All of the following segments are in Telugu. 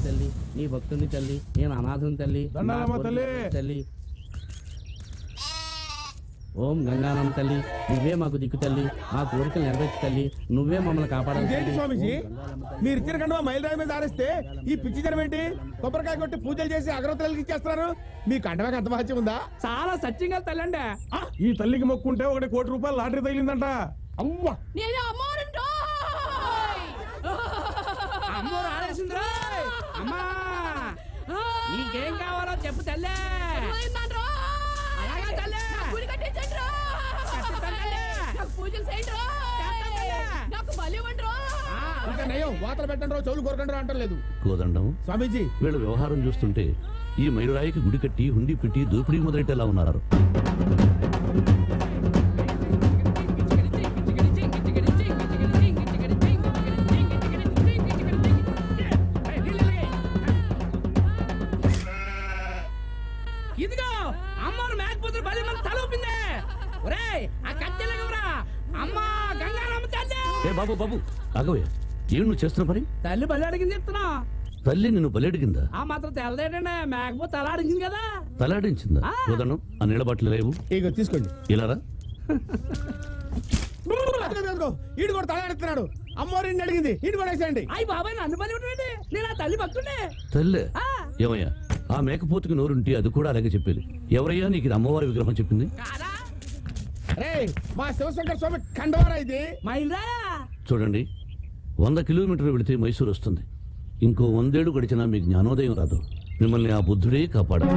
తల్లి, నీ భక్తుని తల్లి, నేను అనాథుని తల్లి, తల్లి. ఓం గంగానమ్మ తల్లి, నువ్వే మాకు దిక్కు తల్లి, మా కోరికలు నెరవేర్చు తల్లి, నువ్వే మమ్మల్ని కాపాడాలి. స్వామిజీ, మీరు ఇచ్చిన కండువా మైలురాయి మీద ఆరేస్తే ఈ పిచ్చి జనం ఏంటి? కొబ్బరికాయ కొట్టి పూజలు చేసి అగరవత్తులకి ఇచ్చేస్తున్నారు. మీ కండవాకి అంత మహత్యం ఉందా? చాలా సత్యంగా తల్లి అండి. ఈ తల్లికి మొక్కుంటే 1 కోటి రూపాయలు లాటరీ తగిలిందంట. అవ్వా, అమ్మోరు ఆడేసిందిరా. అమ్మా, నీకేం కావాలో చెప్పు తల్లే. అలాగా తల్లే, వాతలు పెట్టండి, చెవులు కొరకండి అంటలేదు. కోదండం స్వామీజీ, వీళ్ళ వ్యవహారం చూస్తుంటే ఈ మైలురాయికి గుడి కట్టి హుండీ పెట్టి దోపిడీ మొదలెట్టేలా ఉన్నారు. ఇదిగో అమ్మను మేకపోతులు 10 మంది తలూపిందే. ఒరేయ్, ఆ కట్టెలగవరా అమ్మా గంగారమ్మ తల్లి. ఏ బాబు బాబు ఆగవే, ఏం నువ్వు చేస్తున్న పని? తల్లి బలి అడిగింది చెప్తున్నా. తల్లి నిన్ను బలెడిగిందా? ఆ మాత్రం తెల్లదేటండి, మేకపోతే తల అడిగింది కదా. తలాడించిందా? కోదండం, ఆ నీళ్ళ బాటిల్ లేవు. ఇగో తీసుకోండి. ఇలారా. ఈడు కూడా తలాడుతున్నాడు. అమ్మోరిని అడిగింది, ఈడు కూడా వేసేయండి. అయ్యి బాబాయ్, నన్ను బలి ఉంటుందండి, నేను ఆ తల్లి భక్తుండే. తల్లే ఏమయ్యా, ఆ మేకపోతుకి నోరుంటే అది కూడా అలాగే చెప్పేది. ఎవరయ్యా నీకు ఇది అమ్మవారి విగ్రహం చెప్పింది? మా శివశంకర స్వామి కండవారా ఇది. మైలురాయా చూడండి, 100 కిలోమీటర్లు వెళితే మైసూరు వస్తుంది. ఇంకో 100 ఏళ్ళు గడిచినా మీ జ్ఞానోదయం రాదు. మిమ్మల్ని ఆ బుద్ధుడే కాపాడు.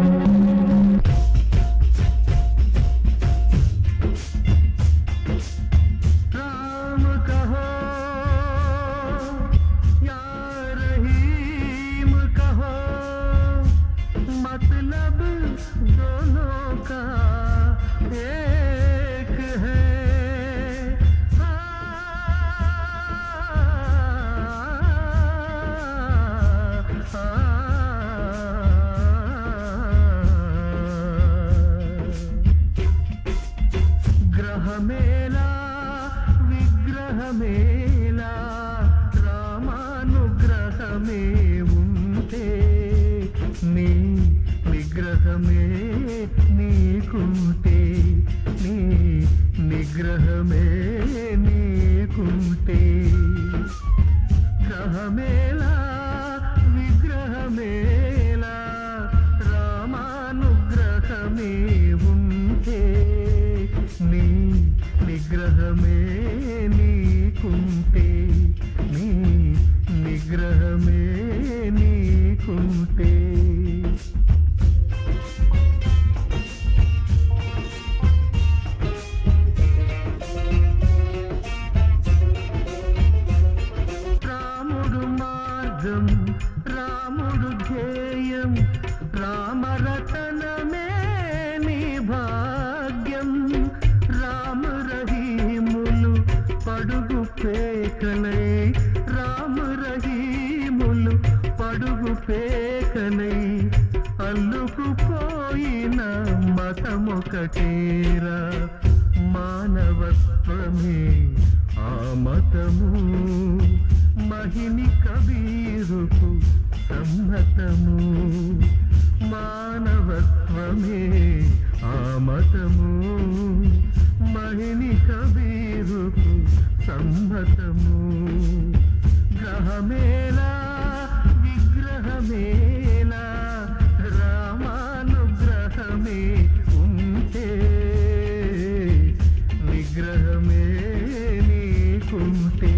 అల్లుకుపోయిన మతమొకటేరా, మానవత్వమే ఆ మతము, మహిని కబీరుకు సమ్మతము. మానవత్వమే ఆ మతము, మహిని కబీరుకు సమ్మతము. గ్రహమేలా విగ్రహమేలా, రామానుగ్రహమే ఉంటే, నిగ్రహమే నీకుంటే.